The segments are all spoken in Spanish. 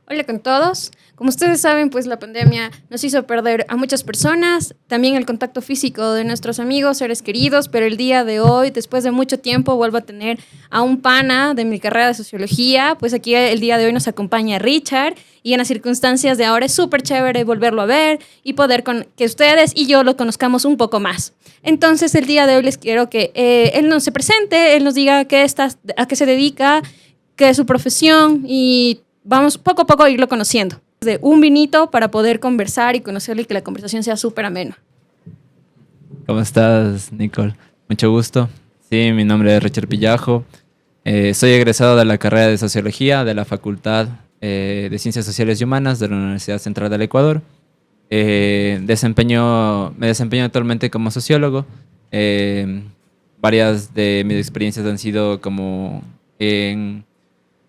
Hola con todos. Como ustedes saben, pues la pandemia nos hizo perder a muchas personas, también el contacto físico de nuestros amigos, seres queridos, pero el día de hoy, después de mucho tiempo, vuelvo a tener a un pana de mi carrera de sociología. Pues aquí el día de hoy nos acompaña Richard y en las circunstancias de ahora es súper chévere volverlo a ver y poder que ustedes y yo lo conozcamos un poco más. Entonces el día de hoy les quiero que él nos se presente, él nos diga a qué se dedica, qué es su profesión y vamos poco a poco a irlo conociendo. De un vinito para poder conversar y conocerle y que la conversación sea súper amena. ¿Cómo estás, Nicole? Mucho gusto. Sí, mi nombre es Richard Pillajo. Soy egresado de la carrera de Sociología de la Facultad de Ciencias Sociales y Humanas de la Universidad Central del Ecuador. Me desempeño actualmente como sociólogo. Varias de mis experiencias han sido como en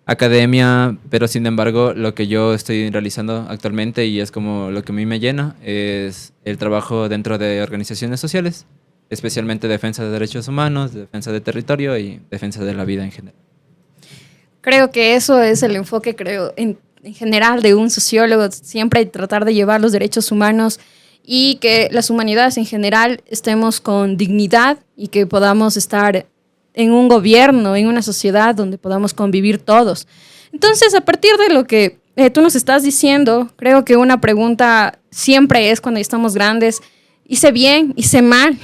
academia, pero sin embargo lo que yo estoy realizando actualmente y es como lo que a mí me llena es el trabajo dentro de organizaciones sociales, especialmente defensa de derechos humanos, defensa de territorio y defensa de la vida en general. Creo que eso es el enfoque, creo, en general de un sociólogo, siempre tratar de llevar los derechos humanos y que las humanidades en general estemos con dignidad y que podamos estar en un gobierno, en una sociedad donde podamos convivir todos. Entonces, a partir de lo que tú nos estás diciendo, creo que una pregunta siempre es cuando estamos grandes, ¿hice bien? ¿Hice mal?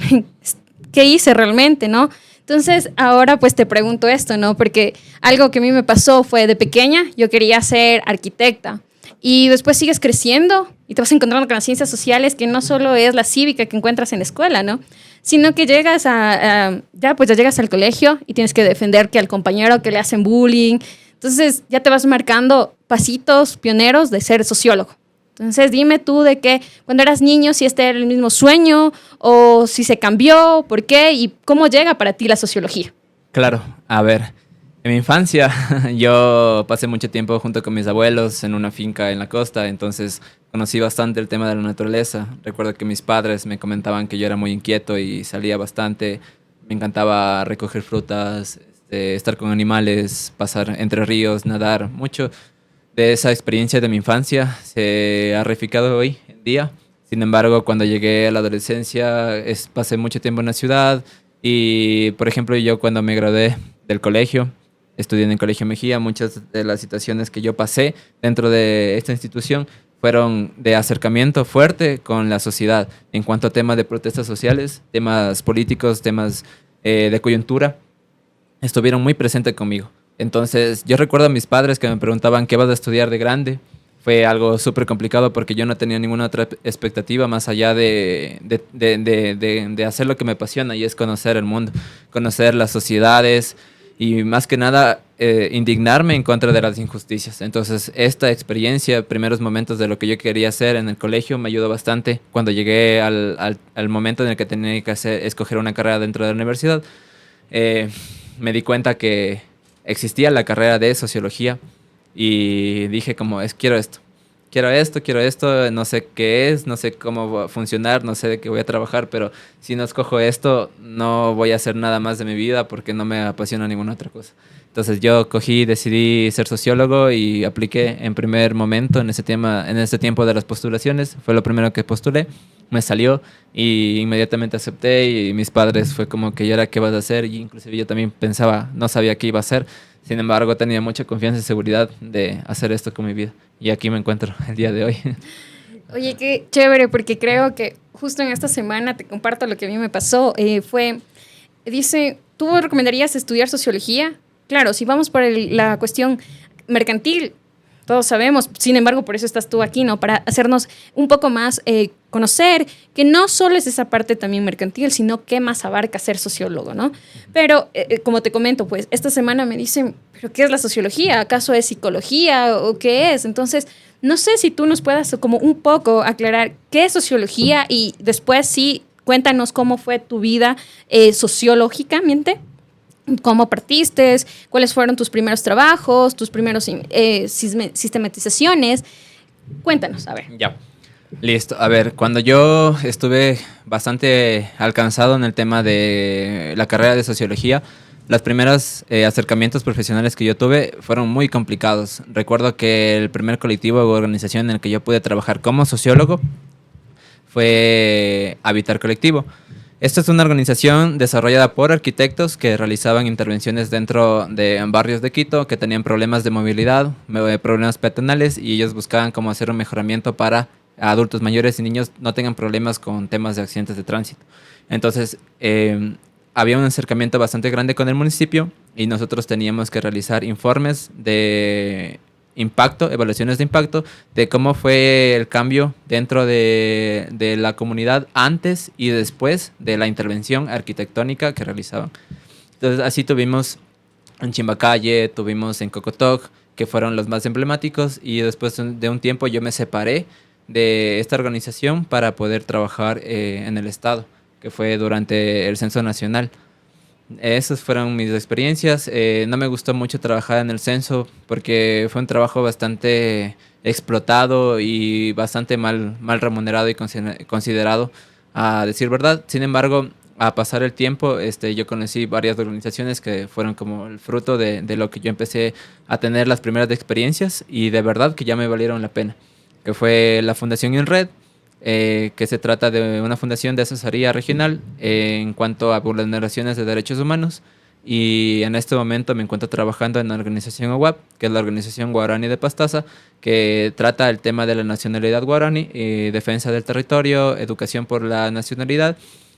¿Qué hice realmente, no? Entonces, ahora pues te pregunto esto, ¿no? Porque algo que a mí me pasó fue de pequeña, yo quería ser arquitecta. Y después sigues creciendo y te vas encontrando con las ciencias sociales, que no solo es la cívica que encuentras en la escuela, ¿no? Sino que llegas ya llegas al colegio y tienes que defender que al compañero que le hacen bullying. Entonces ya te vas marcando pasitos pioneros de ser sociólogo. Entonces dime tú de que cuando eras niño, si este era el mismo sueño o si se cambió, por qué y cómo llega para ti la sociología. Claro, a ver, en mi infancia yo pasé mucho tiempo junto con mis abuelos en una finca en la costa, entonces conocí bastante el tema de la naturaleza. Recuerdo que mis padres me comentaban que yo era muy inquieto y salía bastante. Me encantaba recoger frutas, estar con animales, pasar entre ríos, nadar. Mucho de esa experiencia de mi infancia se ha reificado hoy en día. Sin embargo, cuando llegué a la adolescencia, pasé mucho tiempo en la ciudad y, por ejemplo, yo cuando me gradué del colegio, estudié en el Colegio Mejía, muchas de las situaciones que yo pasé dentro de esta institución fueron de acercamiento fuerte con la sociedad en cuanto a temas de protestas sociales, temas políticos, temas de coyuntura, estuvieron muy presentes conmigo. Entonces, yo recuerdo a mis padres que me preguntaban qué vas a estudiar de grande. Fue algo súper complicado porque yo no tenía ninguna otra expectativa más allá de hacer lo que me apasiona y es conocer el mundo, conocer las sociedades y más que nada indignarme en contra de las injusticias. Entonces, esta experiencia, primeros momentos de lo que yo quería hacer en el colegio, me ayudó bastante. Cuando llegué al momento en el que tenía que escoger una carrera dentro de la universidad, me di cuenta que existía la carrera de sociología y dije como, quiero esto, no sé qué es, no sé cómo va a funcionar, no sé de qué voy a trabajar, pero si no escojo esto, no voy a hacer nada más de mi vida porque no me apasiona ninguna otra cosa. Entonces yo decidí ser sociólogo y apliqué en primer momento en ese tiempo de las postulaciones. Fue lo primero que postulé, me salió y inmediatamente acepté y mis padres fue como que, ¿y ahora qué vas a hacer? Y inclusive yo también pensaba, no sabía qué iba a hacer. Sin embargo, tenía mucha confianza y seguridad de hacer esto con mi vida. Y aquí me encuentro el día de hoy. Oye, qué chévere, porque creo que justo en esta semana te comparto lo que a mí me pasó. Dice, ¿tú recomendarías estudiar sociología? Claro, si vamos por la cuestión mercantil, todos sabemos, sin embargo, por eso estás tú aquí, ¿no? Para hacernos un poco más conocer que no solo es esa parte también mercantil, sino qué más abarca ser sociólogo, ¿no? Pero, como te comento, pues, esta semana me dicen, ¿pero qué es la sociología? ¿Acaso es psicología o qué es? Entonces, no sé si tú nos puedas como un poco aclarar qué es sociología y después sí, cuéntanos cómo fue tu vida sociológicamente. ¿Cómo partiste? ¿Cuáles fueron tus primeros trabajos? ¿Tus primeros sistematizaciones? Cuéntanos, a ver. Ya, listo. A ver, cuando yo estuve bastante alcanzado en el tema de la carrera de sociología, Los primeros acercamientos profesionales que yo tuve fueron muy complicados. Recuerdo que el primer colectivo o organización en el que yo pude trabajar como sociólogo fue Habitar Colectivo. Esta es una organización desarrollada por arquitectos que realizaban intervenciones dentro de barrios de Quito que tenían problemas de movilidad, problemas peatonales, y ellos buscaban cómo hacer un mejoramiento para adultos mayores y niños no tengan problemas con temas de accidentes de tránsito. Entonces, había un acercamiento bastante grande con el municipio y nosotros teníamos que realizar informes de impacto, evaluaciones de impacto, de cómo fue el cambio dentro de la comunidad antes y después de la intervención arquitectónica que realizaban. Entonces, así tuvimos en Chimbacalle, tuvimos en Cocotoc, que fueron los más emblemáticos, y después de un tiempo yo me separé de esta organización para poder trabajar en el Estado, que fue durante el Censo Nacional. Esas fueron mis experiencias. No me gustó mucho trabajar en el censo porque fue un trabajo bastante explotado y bastante mal remunerado y considerado, a decir verdad. Sin embargo, a pasar el tiempo, yo conocí varias organizaciones que fueron como el fruto de lo que yo empecé a tener las primeras experiencias, y de verdad que ya me valieron la pena, que fue la Fundación INRED, que se trata de una fundación de asesoría regional en cuanto a vulneraciones de derechos humanos, y en este momento me encuentro trabajando en la organización OWAP, que es la Organización Guaraní de Pastaza, que trata el tema de la nacionalidad guaraní, defensa del territorio, educación por la nacionalidad,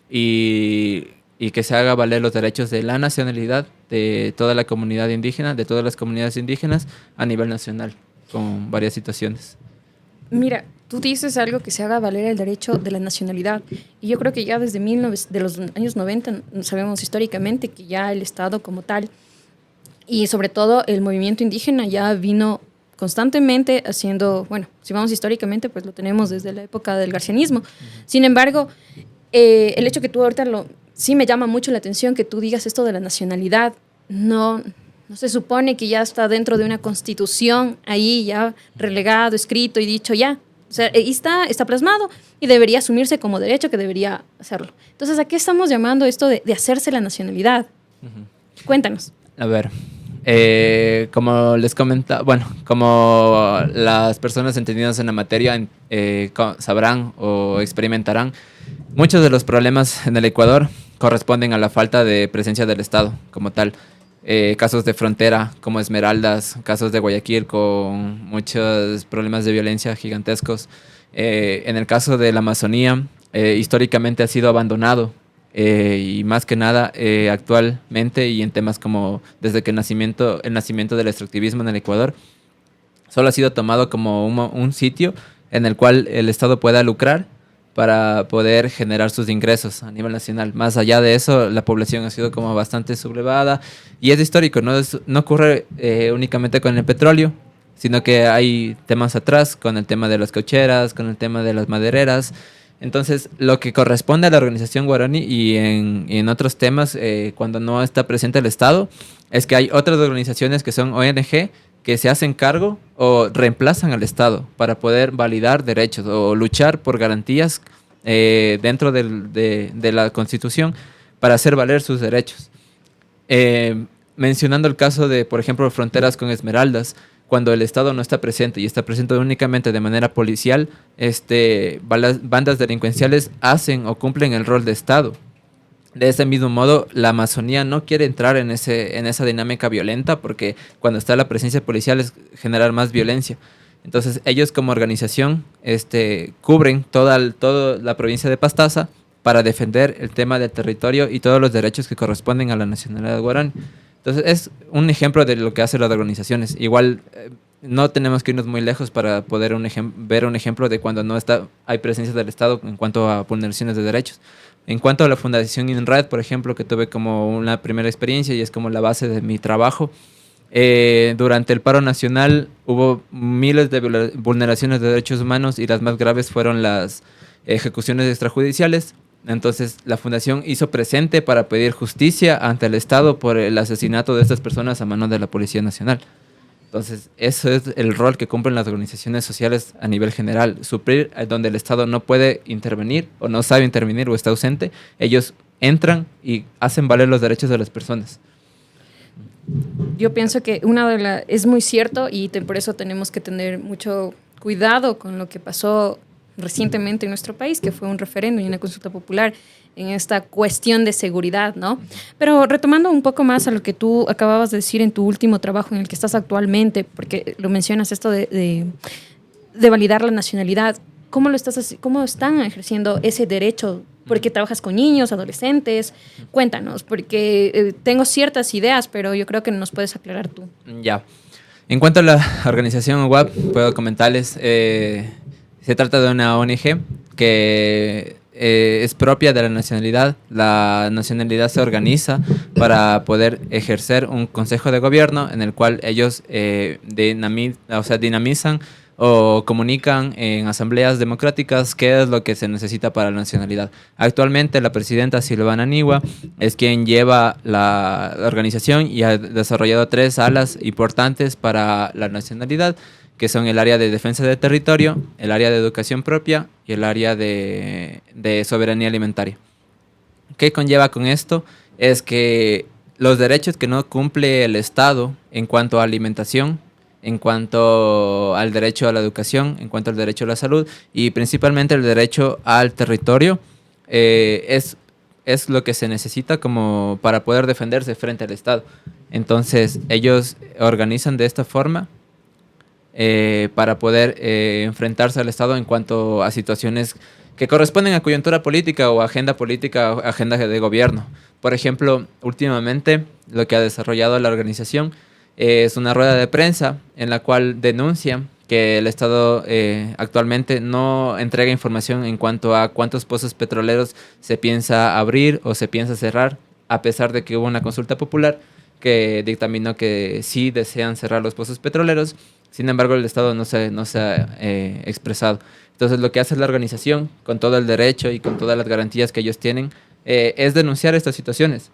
y que se haga valer los derechos de la nacionalidad de toda la comunidad indígena, de todas las comunidades indígenas a nivel nacional, con varias situaciones. Mira, tú dices algo, que se haga valer el derecho de la nacionalidad. Y yo creo que ya desde de los años 90 sabemos históricamente que ya el Estado como tal, y sobre todo el movimiento indígena, ya vino constantemente haciendo, bueno, si vamos históricamente, pues lo tenemos desde la época del garcianismo. Sin embargo, el hecho que tú ahorita sí me llama mucho la atención que tú digas esto de la nacionalidad. No se supone que ya está dentro de una constitución ahí ya relegado, escrito y dicho ya. O sea, ahí está plasmado y debería asumirse como derecho, que debería hacerlo. Entonces, ¿a qué estamos llamando esto de hacerse la nacionalidad? Cuéntanos. A ver, como les comentaba, bueno, como las personas entendidas en la materia sabrán o experimentarán, muchos de los problemas en el Ecuador corresponden a la falta de presencia del Estado como tal. Casos de frontera como Esmeraldas, casos de Guayaquil con muchos problemas de violencia gigantescos. En el caso de la Amazonía, históricamente ha sido abandonado, y más que nada actualmente, y en temas como desde que el nacimiento del extractivismo en el Ecuador, solo ha sido tomado como un sitio en el cual el Estado pueda lucrar para poder generar sus ingresos a nivel nacional. Más allá de eso, la población ha sido como bastante sublevada, y es histórico, no ocurre únicamente con el petróleo, sino que hay temas atrás con el tema de las caucheras, con el tema de las madereras. Entonces, lo que corresponde a la organización guaraní y en otros temas, cuando no está presente el Estado, es que hay otras organizaciones que son ONG, que se hacen cargo o reemplazan al Estado para poder validar derechos o luchar por garantías dentro de la Constitución para hacer valer sus derechos. Mencionando el caso de, por ejemplo, fronteras con Esmeraldas, cuando el Estado no está presente y está presente únicamente de manera policial, bandas delincuenciales hacen o cumplen el rol de Estado. De ese mismo modo, la Amazonía no quiere entrar en esa dinámica violenta, porque cuando está la presencia policial es generar más violencia. Entonces, ellos como organización cubren toda la provincia de Pastaza para defender el tema del territorio y todos los derechos que corresponden a la nacionalidad guaraní. Entonces, es un ejemplo de lo que hacen las organizaciones. Igual, no tenemos que irnos muy lejos para poder ver un ejemplo de cuando no hay presencia del Estado en cuanto a vulneraciones de derechos. En cuanto a la Fundación INRED, por ejemplo, que tuve como una primera experiencia y es como la base de mi trabajo, durante el paro nacional hubo miles de vulneraciones de derechos humanos, y las más graves fueron las ejecuciones extrajudiciales. Entonces, la Fundación hizo presente para pedir justicia ante el Estado por el asesinato de estas personas a manos de la Policía Nacional. Entonces, eso es el rol que cumplen las organizaciones sociales a nivel general, suplir donde el Estado no puede intervenir o no sabe intervenir o está ausente. Ellos entran y hacen valer los derechos de las personas. Yo pienso que es muy cierto y por eso tenemos que tener mucho cuidado con lo que pasó recientemente en nuestro país, que fue un referéndum y una consulta popular en esta cuestión de seguridad, ¿no? Pero retomando un poco más a lo que tú acababas de decir en tu último trabajo en el que estás actualmente, porque lo mencionas esto de validar la nacionalidad, ¿cómo están ejerciendo ese derecho? Porque trabajas con niños, adolescentes. Cuéntanos, porque tengo ciertas ideas, pero yo creo que nos puedes aclarar tú. Ya. En cuanto a la organización UAP, puedo comentarles, se trata de una ONG que es propia de la nacionalidad. La nacionalidad se organiza para poder ejercer un consejo de gobierno en el cual ellos dinamizan o comunican en asambleas democráticas qué es lo que se necesita para la nacionalidad. Actualmente la presidenta Silvana Niwa es quien lleva la organización y ha desarrollado 3 alas importantes para la nacionalidad, que son el área de defensa del territorio, el área de educación propia y el área de soberanía alimentaria. ¿Qué conlleva con esto? Es que los derechos que no cumple el Estado en cuanto a alimentación, en cuanto al derecho a la educación, en cuanto al derecho a la salud y principalmente el derecho al territorio, es lo que se necesita como para poder defenderse frente al Estado. Entonces ellos organizan de esta forma para poder enfrentarse al Estado en cuanto a situaciones que corresponden a coyuntura política o agenda política o agenda de gobierno. Por ejemplo, últimamente lo que ha desarrollado la organización es una rueda de prensa en la cual denuncia que el Estado actualmente no entrega información en cuanto a cuántos pozos petroleros se piensa abrir o se piensa cerrar, a pesar de que hubo una consulta popular que dictaminó que sí desean cerrar los pozos petroleros. Sin embargo, el Estado no se ha expresado. Entonces, lo que hace la organización, con todo el derecho y con todas las garantías que ellos tienen, es denunciar estas situaciones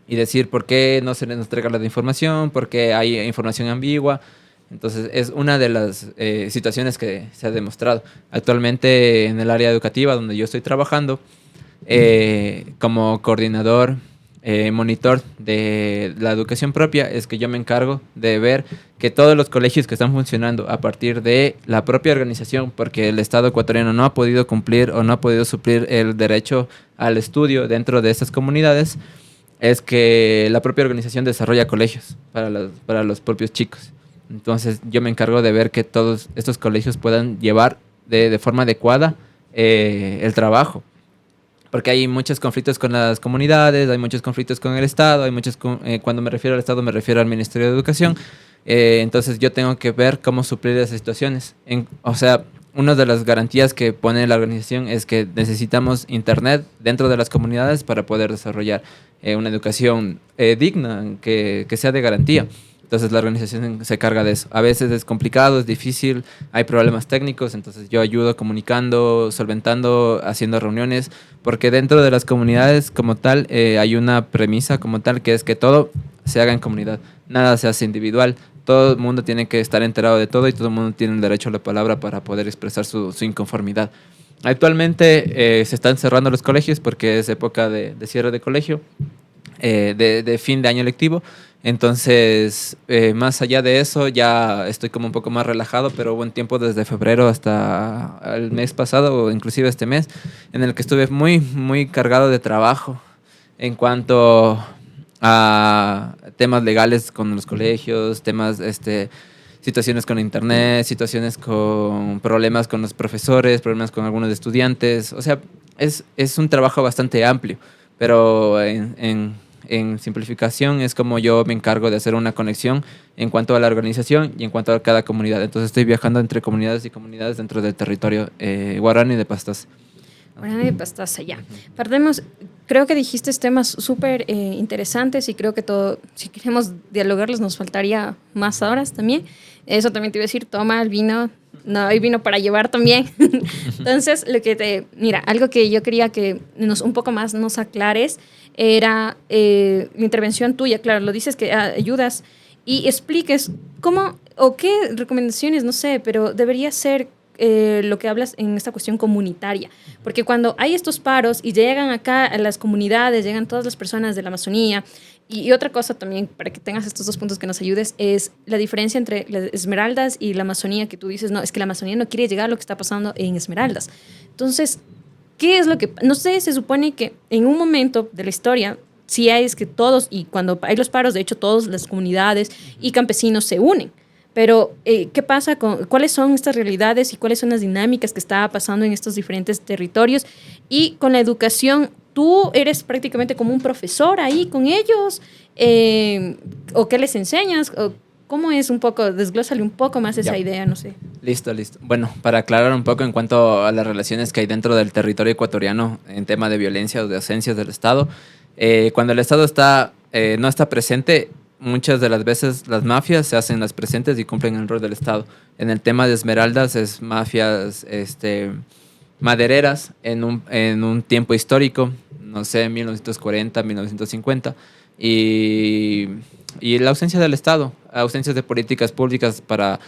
y decir por qué no se les entrega la información, por qué hay información ambigua. Entonces, es una de las situaciones que se ha demostrado. Actualmente, en el área educativa donde yo estoy trabajando, como coordinador, monitor de la educación propia, es que yo me encargo de ver que todos los colegios que están funcionando a partir de la propia organización, porque el Estado ecuatoriano no ha podido cumplir o no ha podido suplir el derecho al estudio dentro de estas comunidades, es que la propia organización desarrolla colegios para los propios chicos. Entonces yo me encargo de ver que todos estos colegios puedan llevar de forma adecuada el trabajo. Porque hay muchos conflictos con las comunidades, hay muchos conflictos con el Estado, cuando me refiero al Estado me refiero al Ministerio de Educación. Entonces yo tengo que ver cómo suplir esas situaciones. O sea, una de las garantías que pone la organización es que necesitamos internet dentro de las comunidades para poder desarrollar una educación digna, que sea de garantía. Entonces la organización se carga de eso. A veces es complicado, es difícil, hay problemas técnicos, entonces yo ayudo comunicando, solventando, haciendo reuniones, porque dentro de las comunidades como tal hay una premisa como tal que es que todo se haga en comunidad, nada se hace individual. Todo el mundo tiene que estar enterado de todo y todo el mundo tiene el derecho a la palabra para poder expresar su inconformidad. Actualmente se están cerrando los colegios porque es época de cierre de colegio, de fin de año lectivo. Entonces, más allá de eso, ya estoy como un poco más relajado, pero hubo un tiempo desde febrero hasta el mes pasado, o inclusive este mes, en el que estuve muy, muy cargado de trabajo en cuanto a temas legales con los colegios, temas, situaciones con internet, situaciones con problemas con los profesores, problemas con algunos estudiantes. O sea, es un trabajo bastante amplio, pero en simplificación es como yo me encargo de hacer una conexión en cuanto a la organización y en cuanto a cada comunidad. Entonces estoy viajando entre comunidades y comunidades dentro del territorio guaraní de Pastaza. Guaraní de Pastaza, ya. Perdemos, creo que dijiste temas súper interesantes y creo que si queremos dialogarlos nos faltaría más horas también. Eso también te iba a decir, toma el vino. No, hay vino para llevar también. Entonces, mira, algo que yo quería que un poco más nos aclares era la intervención tuya. Claro, lo dices que ayudas y expliques cómo o qué recomendaciones, no sé, pero debería ser lo que hablas en esta cuestión comunitaria. Porque cuando hay estos paros y llegan acá a las comunidades, llegan todas las personas de la Amazonía Y otra cosa también, para que tengas estos dos puntos que nos ayudes, es la diferencia entre las Esmeraldas y la Amazonía, que tú dices, no, es que la Amazonía no quiere llegar a lo que está pasando en Esmeraldas. Entonces, ¿qué es lo que...? No sé, se supone que en un momento de la historia, sí hay es que todos, y cuando hay los paros, de hecho, todas las comunidades y campesinos se unen. Pero, ¿qué pasa con cuáles son estas realidades y cuáles son las dinámicas que está pasando en estos diferentes territorios? Y con la educación, tú eres prácticamente como un profesor ahí con ellos, o qué les enseñas, o cómo es un poco, desglósale un poco más esa idea, no sé. Listo, listo. Bueno, para aclarar un poco en cuanto a las relaciones que hay dentro del territorio ecuatoriano en tema de violencia o de ausencias del Estado, cuando el Estado no está presente, muchas de las veces las mafias se hacen las presentes y cumplen el rol del Estado. En el tema de Esmeraldas es mafias madereras en un tiempo histórico, no sé, 1940, 1950, y la ausencia del Estado, ausencias de políticas públicas para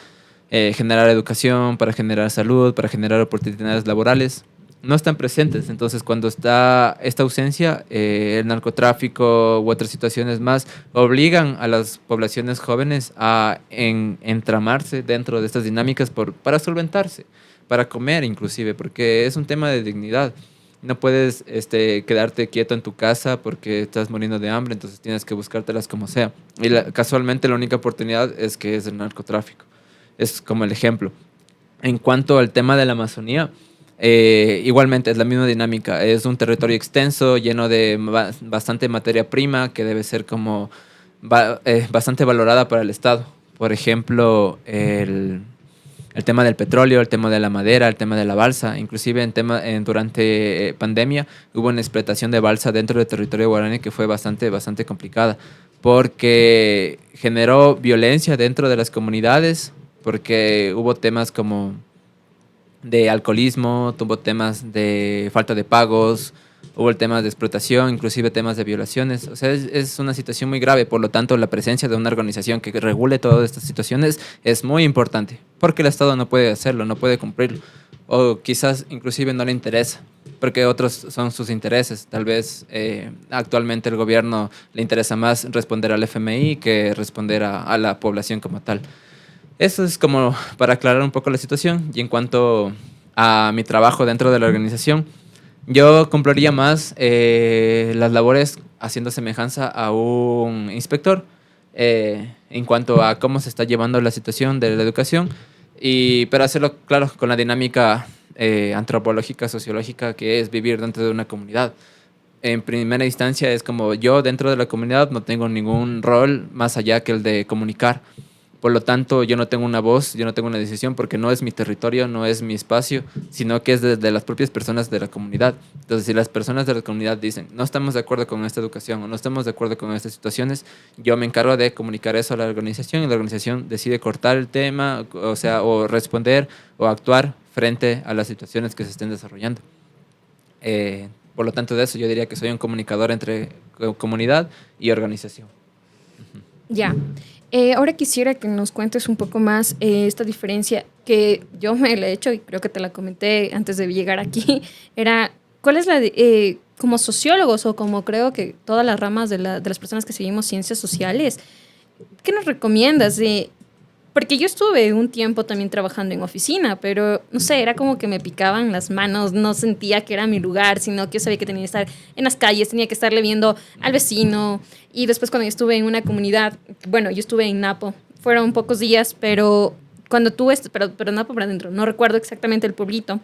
generar educación, para generar salud, para generar oportunidades laborales, no están presentes. Entonces, cuando está esta ausencia, el narcotráfico u otras situaciones más obligan a las poblaciones jóvenes a entramarse dentro de estas dinámicas para solventarse, para comer inclusive, porque es un tema de dignidad. No puedes quedarte quieto en tu casa porque estás muriendo de hambre, entonces tienes que buscártelas como sea. Y casualmente la única oportunidad es que es el narcotráfico. Es como el ejemplo. En cuanto al tema de la Amazonía, igualmente es la misma dinámica. Es un territorio extenso, lleno de bastante materia prima que debe ser como bastante valorada para el Estado. Por ejemplo, el tema del petróleo, el tema de la madera, el tema de la balsa. Inclusive durante pandemia hubo una explotación de balsa dentro del territorio guaraní que fue bastante complicada porque generó violencia dentro de las comunidades, porque hubo temas como de alcoholismo, tuvo temas de falta de pagos, hubo el tema de explotación, inclusive temas de violaciones. O sea, es una situación muy grave. Por lo tanto, la presencia de una organización que regule todas estas situaciones es muy importante, porque el Estado no puede hacerlo, no puede cumplirlo. O quizás inclusive no le interesa, porque otros son sus intereses. Tal vez actualmente el gobierno le interesa más responder al FMI que responder a la población como tal. Eso es como para aclarar un poco la situación. Y en cuanto a mi trabajo dentro de la organización, yo cumpliría más las labores haciendo semejanza a un inspector en cuanto a cómo se está llevando la situación de la educación, pero hacerlo, claro, con la dinámica antropológica, sociológica, que es vivir dentro de una comunidad. En primera instancia es como yo dentro de la comunidad no tengo ningún rol más allá que el de comunicar. Por lo tanto, yo no tengo una voz, yo no tengo una decisión porque no es mi territorio, no es mi espacio, sino que es de las propias personas de la comunidad. Entonces, si las personas de la comunidad dicen, no estamos de acuerdo con esta educación o no estamos de acuerdo con estas situaciones, yo me encargo de comunicar eso a la organización y la organización decide cortar el tema, o sea, o responder o actuar frente a las situaciones que se estén desarrollando. Por lo tanto, de eso yo diría que soy un comunicador entre comunidad y organización. Ya. Ahora quisiera que nos cuentes un poco más esta diferencia que yo me la he hecho y creo que te la comenté antes de llegar aquí. Era, ¿cuál es como sociólogos o como creo que todas las ramas de las personas que seguimos ciencias sociales, qué nos recomiendas? Porque yo estuve un tiempo también trabajando en oficina, pero no sé, era como que me picaban las manos, no sentía que era mi lugar, sino que yo sabía que tenía que estar en las calles, tenía que estarle viendo al vecino. Y después cuando yo estuve en una comunidad, bueno, yo estuve en Napo, fueron pocos días, pero cuando tú, pero Napo para adentro, no recuerdo exactamente el pueblito,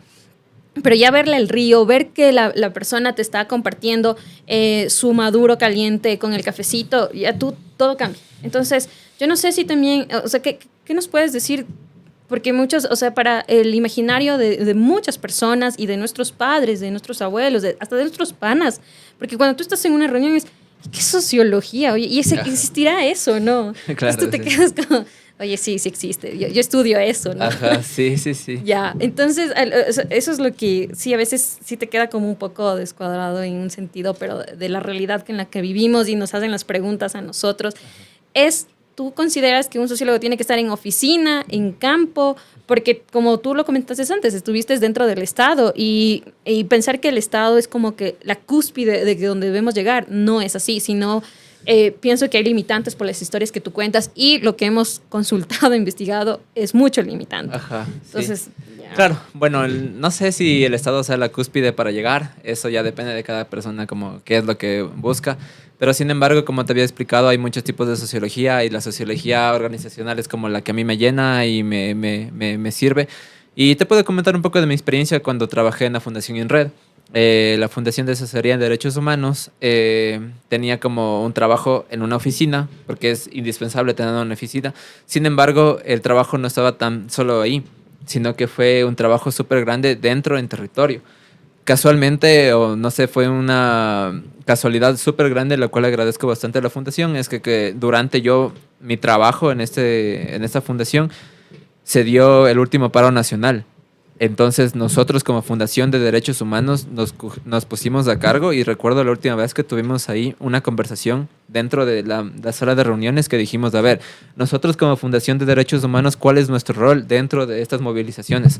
pero ya verle el río, ver que la persona te está compartiendo su maduro caliente con el cafecito, ya todo cambia. Entonces, yo no sé si también, o sea, ¿qué nos puedes decir? Porque muchos, o sea, para el imaginario de muchas personas y de nuestros padres, de nuestros abuelos, hasta de nuestros panas, porque cuando tú estás en una reunión es, ¿qué sociología? Oye, ¿y existirá eso, no? Claro, tú te quedas como, oye, sí existe, yo estudio eso, ¿no? Ajá, sí. Ya, entonces eso es lo que sí, a veces sí te queda como un poco descuadrado en un sentido, pero de la realidad en la que vivimos y nos hacen las preguntas a nosotros. ¿Tú consideras que un sociólogo tiene que estar en oficina, en campo? Porque como tú lo comentaste antes, estuviste dentro del Estado y pensar que el Estado es como que la cúspide de donde debemos llegar, no es así, sino pienso que hay limitantes por las historias que tú cuentas y lo que hemos consultado, investigado, es mucho limitante. Ajá, sí. Entonces, claro, bueno, no sé si el Estado sea la cúspide para llegar, eso ya depende de cada persona, como qué es lo que busca, pero sin embargo, como te había explicado, hay muchos tipos de sociología y la sociología organizacional es como la que a mí me llena y me sirve. Y te puedo comentar un poco de mi experiencia cuando trabajé en la Fundación INRED. La Fundación de Asesoría en Derechos Humanos tenía como un trabajo en una oficina, porque es indispensable tener una oficina. Sin embargo, el trabajo no estaba tan solo ahí, sino que fue un trabajo súper grande dentro en territorio. Casualmente, o no sé, fue una casualidad súper grande, la cual agradezco bastante a la fundación, es que durante mi trabajo en esta fundación, se dio el último paro nacional. Entonces nosotros como Fundación de Derechos Humanos nos pusimos a cargo y recuerdo la última vez que tuvimos ahí una conversación dentro de la sala de reuniones que dijimos, a ver, nosotros como Fundación de Derechos Humanos, ¿cuál es nuestro rol dentro de estas movilizaciones?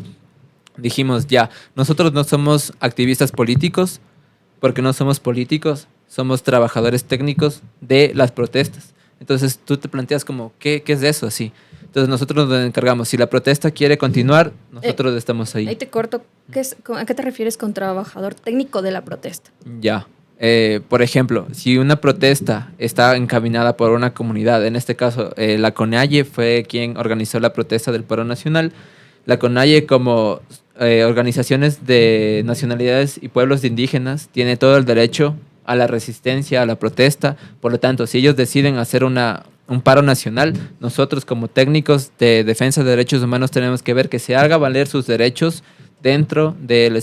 Dijimos, ya, nosotros no somos activistas políticos, porque no somos políticos, somos trabajadores técnicos de las protestas. Entonces tú te planteas como, ¿qué es eso así? Entonces nosotros nos encargamos. Si la protesta quiere continuar, nosotros estamos ahí. Ahí te corto. ¿A qué te refieres con trabajador técnico de la protesta? Ya. Por ejemplo, si una protesta está encaminada por una comunidad, en este caso la CONAIE fue quien organizó la protesta del paro nacional. La CONAIE como organizaciones de nacionalidades y pueblos indígenas tiene todo el derecho a la resistencia, a la protesta. Por lo tanto, si ellos deciden hacer un paro nacional, nosotros como técnicos de defensa de derechos humanos tenemos que ver que se haga valer sus derechos dentro del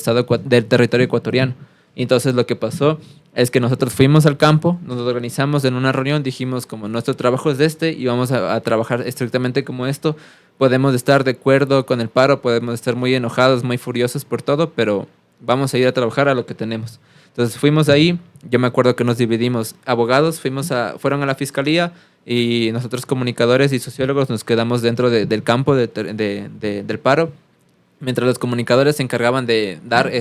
del territorio ecuatoriano. Y entonces lo que pasó es que nosotros fuimos al campo, nos organizamos en una reunión, dijimos como nuestro trabajo es este y vamos a trabajar estrictamente como esto. Podemos estar de acuerdo con el paro, podemos estar muy enojados, muy furiosos por todo, pero vamos a ir a trabajar a lo que tenemos. Entonces fuimos ahí, yo me acuerdo que nos dividimos, abogados fueron a la fiscalía y nosotros comunicadores y sociólogos nos quedamos dentro del campo del paro, mientras los comunicadores se encargaban de dar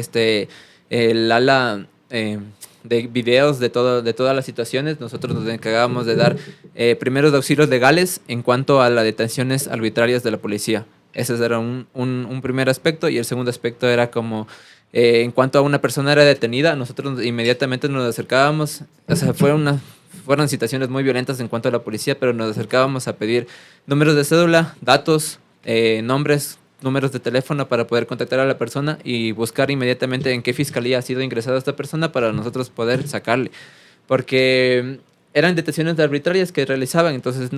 el ala de videos de todas las situaciones. Nosotros nos encargábamos de dar primeros auxilios legales en cuanto a las detenciones arbitrarias de la policía. Ese era un primer aspecto y el segundo aspecto era como en cuanto a una persona era detenida, nosotros inmediatamente nos acercábamos, o sea, fueron situaciones muy violentas en cuanto a la policía, pero nos acercábamos a pedir números de cédula, datos, nombres, números de teléfono para poder contactar a la persona y buscar inmediatamente en qué fiscalía ha sido ingresada esta persona para nosotros poder sacarle. Porque eran detenciones arbitrarias que realizaban, entonces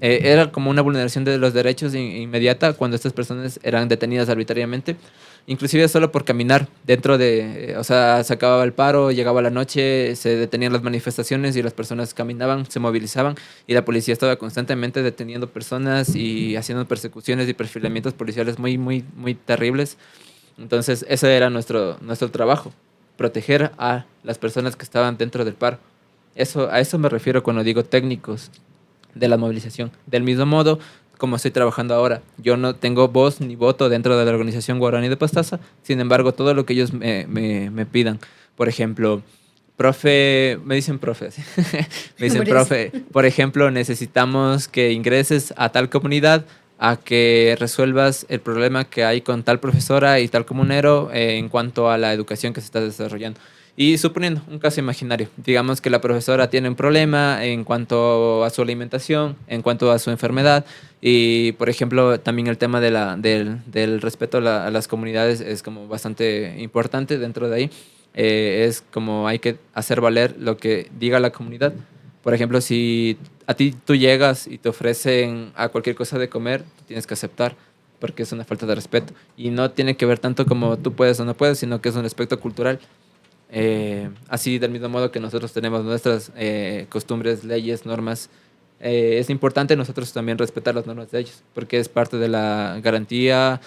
era como una vulneración de los derechos inmediata cuando estas personas eran detenidas arbitrariamente, inclusive solo por caminar o sea, se acababa el paro, llegaba la noche, se detenían las manifestaciones y las personas caminaban, se movilizaban y la policía estaba constantemente deteniendo personas y haciendo persecuciones y perfilamientos policiales muy, muy, muy terribles. Entonces, ese era nuestro trabajo, proteger a las personas que estaban dentro del paro. A eso me refiero cuando digo técnicos de la movilización. Del mismo modo, como estoy trabajando ahora, yo no tengo voz ni voto dentro de la organización Guaraní de Pastaza, sin embargo, todo lo que ellos me pidan, por ejemplo, profe, me dicen profe, ¿sí? Me dicen profe, por ejemplo, necesitamos que ingreses a tal comunidad a que resuelvas el problema que hay con tal profesora y tal comunero en cuanto a la educación que se está desarrollando. Y suponiendo un caso imaginario, digamos que la profesora tiene un problema en cuanto a su alimentación, en cuanto a su enfermedad y, por ejemplo, también el tema del respeto a las comunidades es como bastante importante dentro de ahí. Es como hay que hacer valer lo que diga la comunidad. Por ejemplo, si a ti tú llegas y te ofrecen a cualquier cosa de comer, tienes que aceptar porque es una falta de respeto. Y no tiene que ver tanto como tú puedes o no puedes, sino que es un aspecto cultural. Así del mismo modo que nosotros tenemos nuestras costumbres, leyes, normas, es importante nosotros también respetar las normas de ellos, porque es parte de la garantía,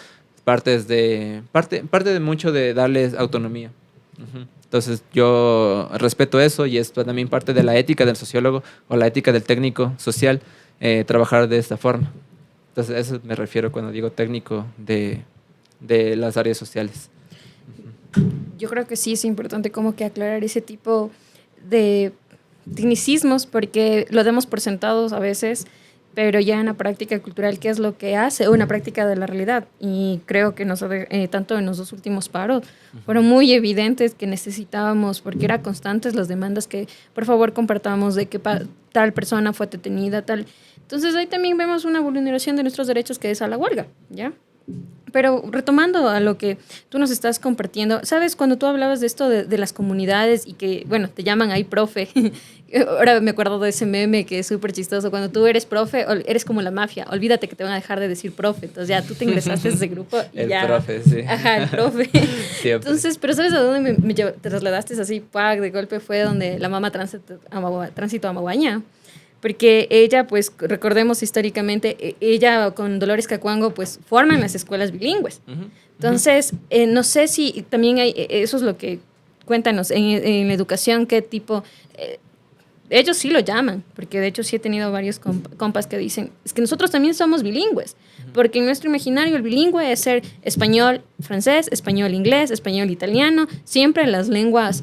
parte de mucho de darles autonomía. Uh-huh. Entonces yo respeto eso y es también parte de la ética del sociólogo o la ética del técnico social, trabajar de esta forma. Entonces a eso me refiero cuando digo técnico de las áreas sociales. Yo creo que sí es importante como que aclarar ese tipo de tecnicismos porque lo damos por sentados a veces, pero ya en la práctica cultural, ¿qué es lo que hace? Una práctica de la realidad. Y creo que tanto en los dos últimos paros, fueron muy evidentes que necesitábamos, porque eran constantes las demandas que, por favor, compartamos de que tal persona fue detenida, tal. Entonces ahí también vemos una vulneración de nuestros derechos que es a la huelga, ¿ya? Pero retomando a lo que tú nos estás compartiendo, ¿sabes? Cuando tú hablabas de esto de las comunidades y que, bueno, te llaman ahí profe, ahora me acuerdo de ese meme que es súper chistoso, cuando tú eres profe, eres como la mafia, olvídate que te van a dejar de decir profe, entonces ya tú te ingresaste a ese grupo y el ya... profe, sí. Ajá, el profe. Siempre. Entonces, pero ¿sabes a dónde te trasladaste así? ¡Pac! De golpe fue donde la mamá tránsito a Maguaña. Porque ella, pues, recordemos históricamente, ella con Dolores Cacuango, pues, forman las escuelas bilingües. Entonces, no sé si también hay, eso es lo que, cuéntanos, en la educación, qué tipo, ellos sí lo llaman, porque de hecho sí he tenido varios compas que dicen, es que nosotros también somos bilingües, porque en nuestro imaginario el bilingüe es ser español, francés, español, inglés, español, italiano, siempre las lenguas...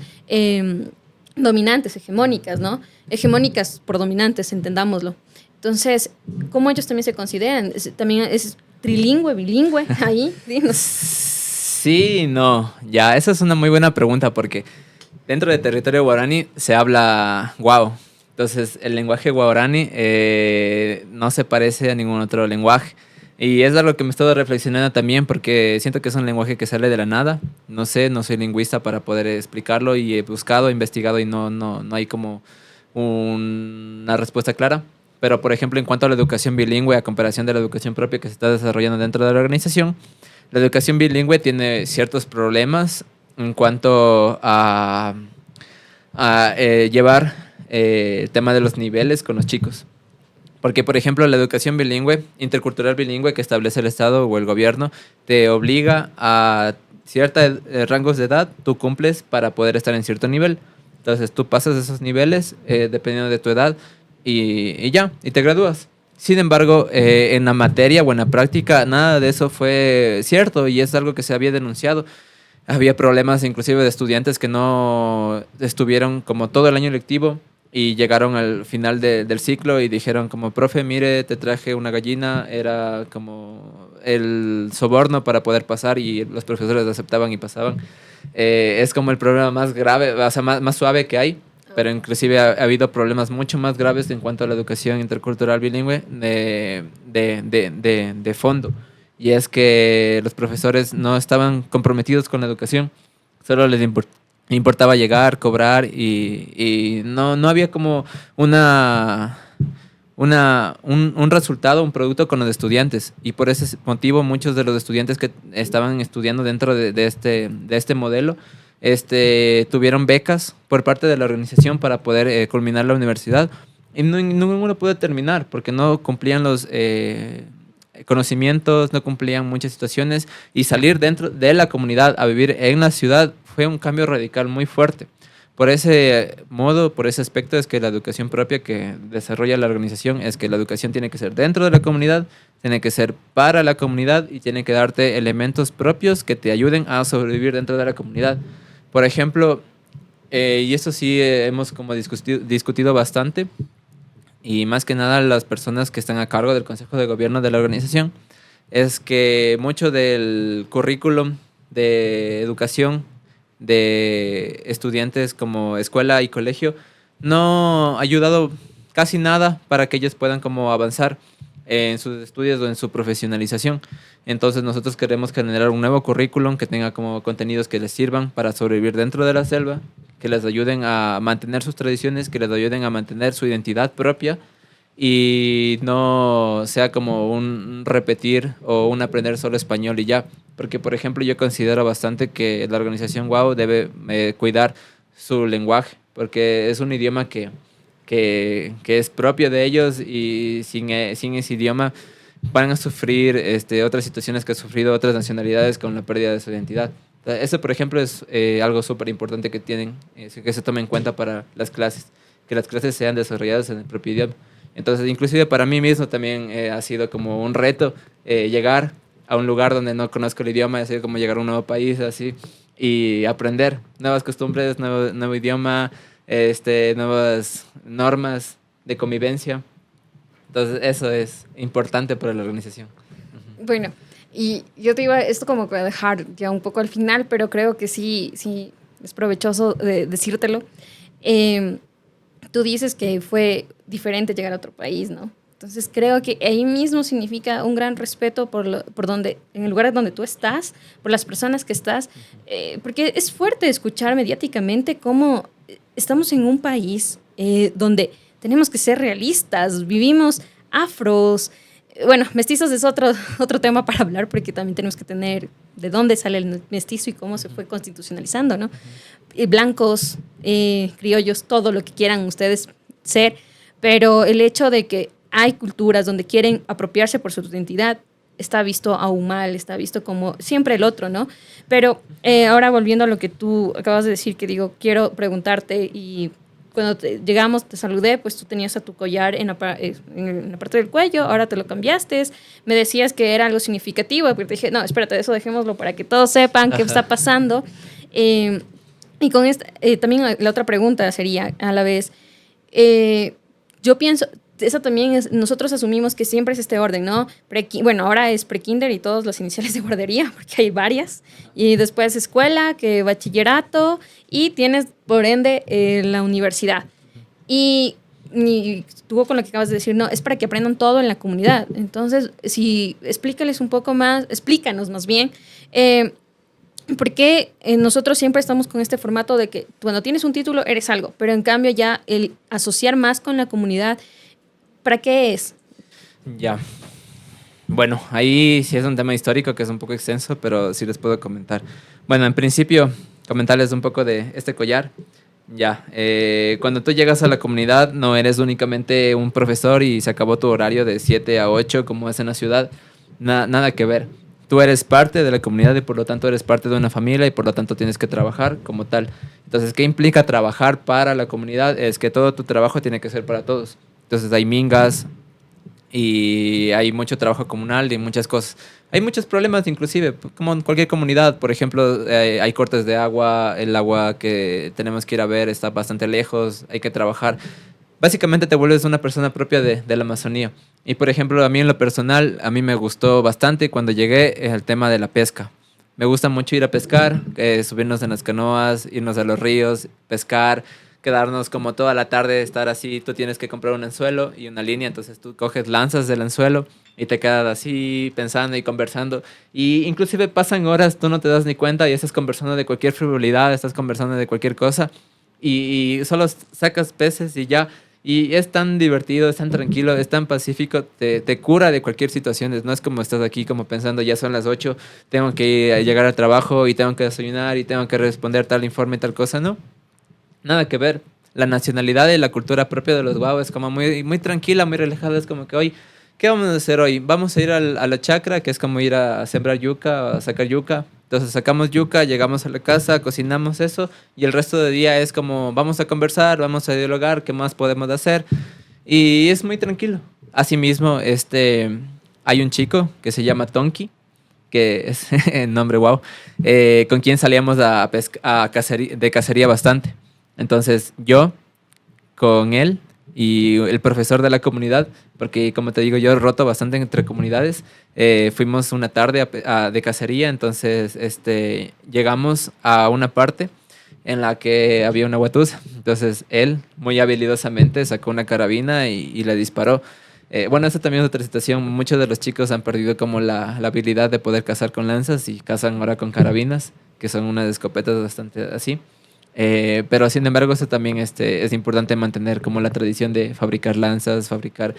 dominantes, hegemónicas, ¿no? Hegemónicas por dominantes, entendámoslo. Entonces, ¿cómo ellos también se consideran? ¿También es trilingüe, bilingüe ahí? Dinos. Sí, no. Ya, esa es una muy buena pregunta porque dentro del territorio guaraní se habla guau. Entonces, el lenguaje guaraní no se parece a ningún otro lenguaje. Y es algo que me he estado reflexionando también porque siento que es un lenguaje que sale de la nada. No sé, no soy lingüista para poder explicarlo y he buscado, investigado y no hay como una respuesta clara. Pero, por ejemplo, en cuanto a la educación bilingüe, a comparación de la educación propia que se está desarrollando dentro de la organización, la educación bilingüe tiene ciertos problemas en cuanto a llevar el tema de los niveles con los chicos. Porque, por ejemplo, la educación bilingüe, intercultural bilingüe que establece el Estado o el gobierno, te obliga a ciertos rangos de edad, tú cumples para poder estar en cierto nivel. Entonces, tú pasas esos niveles dependiendo de tu edad y ya, y te gradúas. Sin embargo, en la materia o en la práctica, nada de eso fue cierto y es algo que se había denunciado. Había problemas inclusive de estudiantes que no estuvieron como todo el año lectivo y llegaron al final del ciclo y dijeron como, profe, mire, te traje una gallina, era como el soborno para poder pasar y los profesores aceptaban y pasaban. Es como el problema más grave, o sea, más suave que hay, pero inclusive ha habido problemas mucho más graves en cuanto a la educación intercultural bilingüe de fondo. Y es que los profesores no estaban comprometidos con la educación, solo les importaba llegar, cobrar y no había como un resultado, un producto con los estudiantes. Y por ese motivo muchos de los estudiantes que estaban estudiando dentro de este modelo tuvieron becas por parte de la organización para poder culminar la universidad. Y ninguno pudo terminar porque no cumplían los conocimientos, no cumplían muchas situaciones y salir dentro de la comunidad a vivir en la ciudad fue un cambio radical muy fuerte. Por ese modo, por ese aspecto es que la educación propia que desarrolla la organización es que la educación tiene que ser dentro de la comunidad, tiene que ser para la comunidad y tiene que darte elementos propios que te ayuden a sobrevivir dentro de la comunidad. Por ejemplo, y esto sí hemos como discutido bastante, y más que nada las personas que están a cargo del consejo de gobierno de la organización, es que mucho del currículum de educación de estudiantes como escuela y colegio no ha ayudado casi nada para que ellos puedan como avanzar en sus estudios o en su profesionalización. Entonces nosotros queremos generar un nuevo currículum que tenga como contenidos que les sirvan para sobrevivir dentro de la selva, que les ayuden a mantener sus tradiciones, que les ayuden a mantener su identidad propia y no sea como un repetir o un aprender solo español y ya. Porque, por ejemplo, yo considero bastante que la organización WOW debe cuidar su lenguaje, porque es un idioma que es propio de ellos y sin ese idioma van a sufrir otras situaciones que han sufrido otras nacionalidades con la pérdida de su identidad. Eso, por ejemplo, es algo súper importante que tienen, que se tome en cuenta para las clases, que las clases sean desarrolladas en el propio idioma. Entonces, inclusive para mí mismo también ha sido como un reto llegar a un lugar donde no conozco el idioma, ha sido como llegar a un nuevo país, así, y aprender nuevas costumbres, nuevo idioma, nuevas normas de convivencia. Entonces, eso es importante para la organización. Bueno, y yo te iba esto como que a dejar ya un poco al final, pero creo que sí es provechoso decírtelo. Tú dices que fue diferente llegar a otro país, ¿no? Entonces creo que ahí mismo significa un gran respeto por donde, en el lugar donde tú estás, por las personas que estás, porque es fuerte escuchar mediáticamente cómo estamos en un país donde tenemos que ser realistas, vivimos afros, bueno, mestizos es otro tema para hablar porque también tenemos que tener de dónde sale el mestizo y cómo se fue constitucionalizando, ¿no? Blancos, criollos, todo lo que quieran ustedes ser, pero el hecho de que hay culturas donde quieren apropiarse por su identidad está visto aún mal, está visto como siempre el otro, ¿no? Pero ahora volviendo a lo que tú acabas de decir, que digo, quiero preguntarte y cuando llegamos, te saludé, pues tú tenías a tu collar en la parte del cuello, ahora te lo cambiaste, me decías que era algo significativo, porque te dije, no, espérate, eso dejémoslo para que todos sepan qué está pasando. Y con esta, también la otra pregunta sería a la vez, yo pienso, eso también es, nosotros asumimos que siempre es este orden, ¿no? Bueno, ahora es prekinder y todos los iniciales de guardería, porque hay varias, y después escuela, que bachillerato, y tienes, por ende, la universidad. Y tú con lo que acabas de decir, no, es para que aprendan todo en la comunidad. Entonces, si explícales un poco más, explícanos más bien, porque nosotros siempre estamos con este formato de que cuando tienes un título eres algo, pero en cambio ya el asociar más con la comunidad, ¿para qué es? Ya. Bueno, ahí sí es un tema histórico que es un poco extenso, pero sí les puedo comentar. Bueno, en principio, comentarles un poco de este collar. Ya, cuando tú llegas a la comunidad no eres únicamente un profesor y se acabó tu horario de 7 a 8 como es en la ciudad. Nada que ver. Tú eres parte de la comunidad y por lo tanto eres parte de una familia y por lo tanto tienes que trabajar como tal. Entonces, ¿qué implica trabajar para la comunidad? Es que todo tu trabajo tiene que ser para todos. Entonces hay mingas y hay mucho trabajo comunal y muchas cosas. Hay muchos problemas inclusive, como en cualquier comunidad. Por ejemplo, hay cortes de agua, el agua que tenemos que ir a ver está bastante lejos, hay que trabajar. Básicamente te vuelves una persona propia de la Amazonía. Y por ejemplo, a mí en lo personal, a mí me gustó bastante cuando llegué el tema de la pesca. Me gusta mucho ir a pescar, subirnos en las canoas, irnos a los ríos, pescar, quedarnos como toda la tarde, estar así. Tú tienes que comprar un anzuelo y una línea, entonces tú coges lanzas del anzuelo y te quedas así pensando y conversando. Y inclusive pasan horas, tú no te das ni cuenta y estás conversando de cualquier frivolidad, estás conversando de cualquier cosa y solo sacas peces y ya. Y es tan divertido, es tan tranquilo, es tan pacífico, te cura de cualquier situación. No es como estás aquí como pensando, ya son las 8, tengo que llegar al trabajo y tengo que desayunar y tengo que responder tal informe y tal cosa, ¿no? Nada que ver. La nacionalidad y la cultura propia de los guau es como muy, muy tranquila, muy relajada. Es como que hoy, ¿qué vamos a hacer hoy? Vamos a ir a la chacra, que es como ir a sembrar yuca, a sacar yuca. Entonces sacamos yuca, llegamos a la casa, cocinamos eso y el resto del día es como vamos a conversar, vamos a dialogar, ¿qué más podemos hacer? Y es muy tranquilo. Asimismo, hay un chico que se llama Tonki, que es el nombre wow, con quien salíamos de cacería bastante. Entonces yo, con él y el profesor de la comunidad, porque como te digo, yo roto bastante entre comunidades, fuimos una tarde de cacería, entonces llegamos a una parte en la que había una huatuza. Entonces él, muy habilidosamente, sacó una carabina y le disparó. Bueno, esa también es otra situación. Muchos de los chicos han perdido como la habilidad de poder cazar con lanzas y cazan ahora con carabinas, que son unas escopetas bastante así. Pero sin embargo, eso también es importante mantener como la tradición de fabricar lanzas, fabricar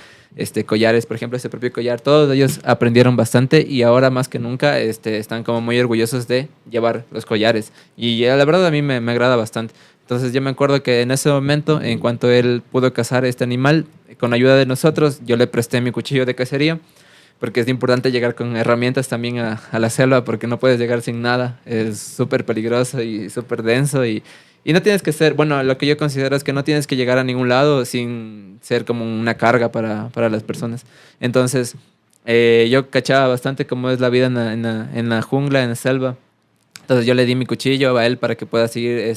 collares, por ejemplo, ese propio collar. Todos ellos aprendieron bastante y ahora más que nunca están como muy orgullosos de llevar los collares. Y la verdad a mí me agrada bastante. Entonces yo me acuerdo que en ese momento, en cuanto él pudo cazar este animal, con ayuda de nosotros, yo le presté mi cuchillo de cacería, porque es importante llegar con herramientas también a la selva, porque no puedes llegar sin nada. Es súper peligroso y súper denso y no tienes que ser, bueno, lo que yo considero es que no tienes que llegar a ningún lado sin ser como una carga para las personas. Entonces, yo cachaba bastante cómo es la vida en la jungla, en la selva. Entonces yo le di mi cuchillo a él para que pueda seguir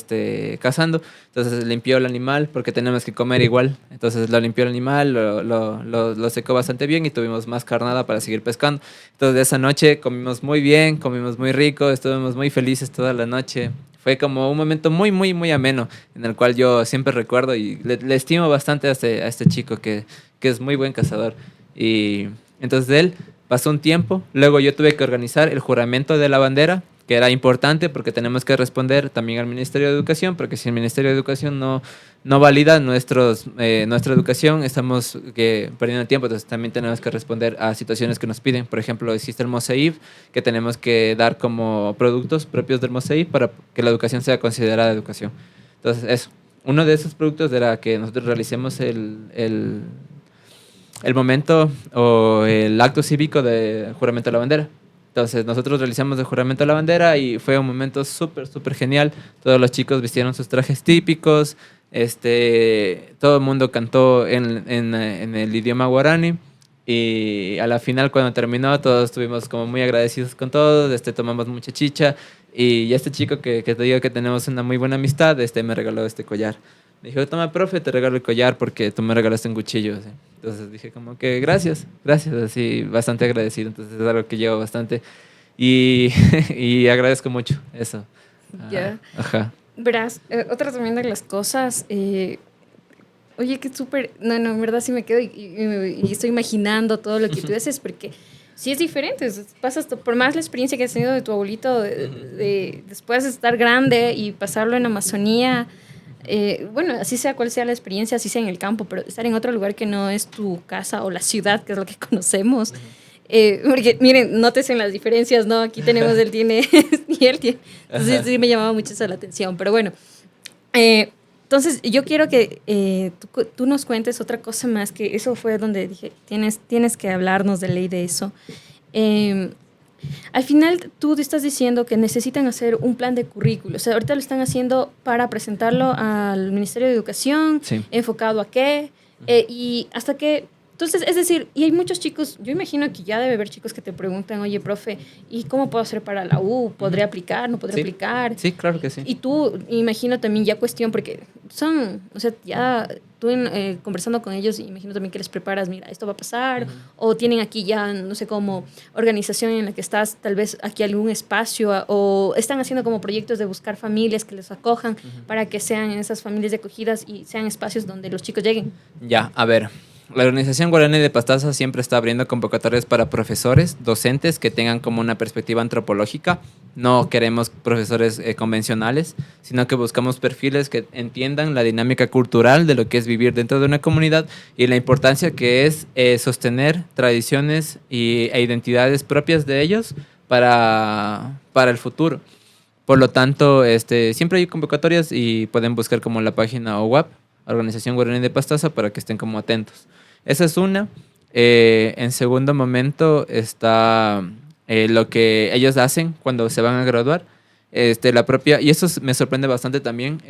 cazando. Entonces limpió el animal porque tenemos que comer igual. Entonces lo limpió el animal, lo secó bastante bien y tuvimos más carnada para seguir pescando. Entonces esa noche comimos muy bien, comimos muy rico, estuvimos muy felices toda la noche. Fue como un momento muy, muy, muy ameno en el cual yo siempre recuerdo y le estimo bastante a este chico que es muy buen cazador. Y entonces de él pasó un tiempo, luego yo tuve que organizar el juramento de la bandera, que era importante porque tenemos que responder también al Ministerio de Educación, porque si el Ministerio de Educación no valida nuestra educación, estamos perdiendo tiempo, entonces también tenemos que responder a situaciones que nos piden. Por ejemplo, existe el MOSEIF, que tenemos que dar como productos propios del MOSEIF para que la educación sea considerada educación. Entonces, eso. Uno de esos productos era que nosotros realicemos el momento o el acto cívico de juramento de la bandera. Entonces nosotros realizamos el juramento de la bandera y fue un momento súper, súper genial. Todos los chicos vistieron sus trajes típicos, todo el mundo cantó en el idioma guaraní y a la final cuando terminó todos estuvimos como muy agradecidos con todos, tomamos mucha chicha y este chico que te digo que tenemos una muy buena amistad, me regaló este collar. Me dijo, toma, profe, te regalo el collar porque tú me regalaste un cuchillo. ¿Sí? Entonces dije como que gracias, así, bastante agradecido. Entonces es algo que llevo bastante y, y agradezco mucho eso. Ya. Ajá. Verás, otra también de las cosas, oye, qué súper, no, en verdad sí me quedo y estoy imaginando todo lo que tú haces porque sí es diferente, pasas por más la experiencia que has tenido de tu abuelito, después de estar grande y pasarlo en Amazonía. Bueno, así sea cual sea la experiencia, así sea en el campo, pero estar en otro lugar que no es tu casa o la ciudad, que es lo que conocemos. Porque, miren, nótese las diferencias, ¿no? Aquí tenemos él tiene y él tiene. Entonces sí me llamaba mucho eso la atención, pero bueno. Entonces yo quiero que tú nos cuentes otra cosa más, que eso fue donde dije, tienes que hablarnos de ley de eso. Al final tú te estás diciendo que necesitan hacer un plan de currículo. O sea, ahorita lo están haciendo para presentarlo al Ministerio de Educación, Sí. enfocado a qué, y hasta qué. Entonces, es decir, y hay muchos chicos, yo imagino que ya debe haber chicos que te preguntan, oye, profe, ¿y cómo puedo hacer para la U? ¿Podré aplicar? ¿No podré aplicar? Sí, claro que sí. Y tú, imagino también ya cuestión, porque son, o sea, ya tú conversando con ellos, imagino también que les preparas, mira, esto va a pasar, o tienen aquí ya, no sé, como organización en la que estás, tal vez aquí algún espacio, o están haciendo como proyectos de buscar familias que les acojan para que sean esas familias de acogidas y sean espacios donde los chicos lleguen. Ya, a ver. La Organización Guaraní de Pastaza siempre está abriendo convocatorias para profesores, docentes que tengan como una perspectiva antropológica. No queremos profesores convencionales, sino que buscamos perfiles que entiendan la dinámica cultural de lo que es vivir dentro de una comunidad y la importancia que es sostener tradiciones e identidades propias de ellos para el futuro. Por lo tanto, siempre hay convocatorias y pueden buscar como la página OWAP, Organización Guaraní de Pastaza, para que estén como atentos. Esa es una. En segundo momento está lo que ellos hacen cuando se van a graduar. La propia, y eso me sorprende bastante también,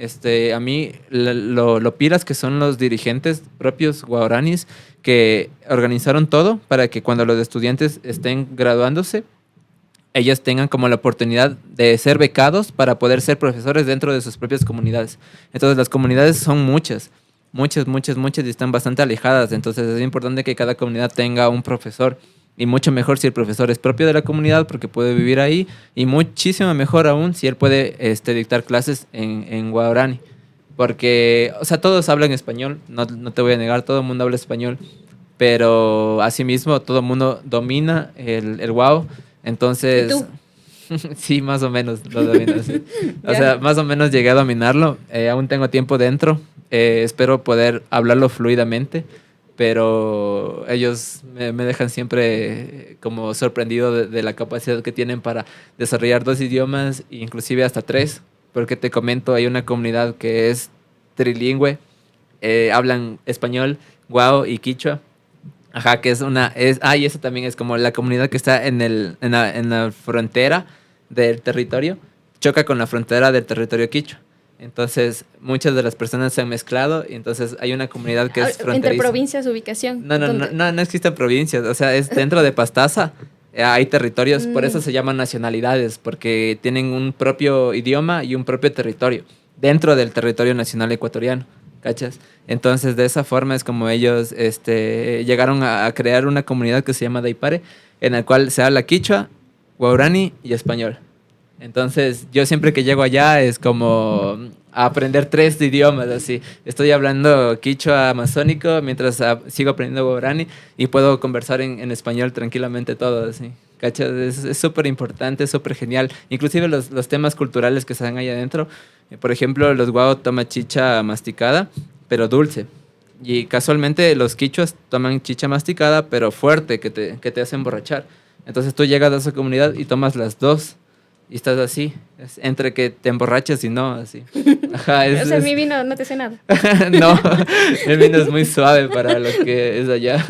a mí lo pilas que son los dirigentes propios guaraníes que organizaron todo para que cuando los estudiantes estén graduándose, ellos tengan como la oportunidad de ser becados para poder ser profesores dentro de sus propias comunidades. Entonces las comunidades son muchas y están bastante alejadas. Entonces es importante que cada comunidad tenga un profesor y mucho mejor si el profesor es propio de la comunidad porque puede vivir ahí y muchísimo mejor aún si él puede dictar clases en guaraní. Porque, o sea, todos hablan español, no te voy a negar, todo el mundo habla español, pero asimismo todo el mundo domina el guau. Entonces, ¿Y tú? sí, más o menos lo domino. Sí. O sea, más o menos llegué a dominarlo. Aún tengo tiempo dentro. Espero poder hablarlo fluidamente, pero ellos me dejan siempre como sorprendido de la capacidad que tienen para desarrollar 2 idiomas, inclusive hasta 3, porque te comento, hay una comunidad que es trilingüe, hablan español, guau y quichua. Ajá, que y eso también es como la comunidad que está en la frontera del territorio, choca con la frontera del territorio quichua. Entonces, muchas de las personas se han mezclado y entonces hay una comunidad que es fronteriza. ¿Entre provincias, ubicación? No existen provincias, o sea, es dentro de Pastaza. hay territorios, por eso se llaman nacionalidades, porque tienen un propio idioma y un propio territorio dentro del territorio nacional ecuatoriano, ¿cachas? Entonces, de esa forma es como ellos llegaron a crear una comunidad que se llama Daipare, en la cual se habla quichua, guaraní y español. Entonces, yo siempre que llego allá es como a aprender 3 idiomas, así. Estoy hablando quichua amazónico mientras sigo aprendiendo guaraní y puedo conversar en español tranquilamente todo, así. ¿Cachas? Es súper importante, súper genial. Inclusive los temas culturales que se dan ahí adentro. Por ejemplo, los guau toman chicha masticada, pero dulce. Y casualmente los quichuas toman chicha masticada, pero fuerte, que te hace emborrachar. Entonces tú llegas a esa comunidad y tomas las dos. Y estás así, entre que te emborrachas y no, así. Ajá, O sea, mi vino no te sé nada. No, el vino es muy suave para lo que es allá.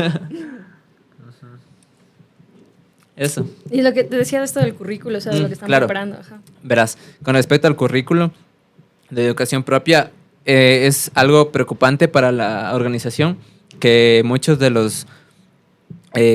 Eso. Y lo que te decía de esto del currículo, o sea, de lo que están claro. preparando. Ajá. Verás, con respecto al currículo de educación propia, es algo preocupante para la organización que muchos de los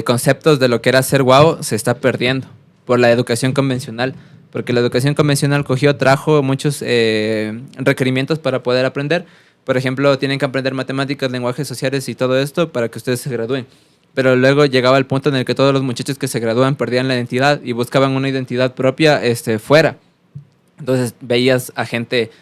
conceptos de lo que era ser guau se está perdiendo por la educación convencional. Porque la educación convencional trajo muchos requerimientos para poder aprender. Por ejemplo, tienen que aprender matemáticas, lenguajes sociales y todo esto para que ustedes se gradúen. Pero luego llegaba el punto en el que todos los muchachos que se gradúan perdían la identidad y buscaban una identidad propia fuera. Entonces veías a gente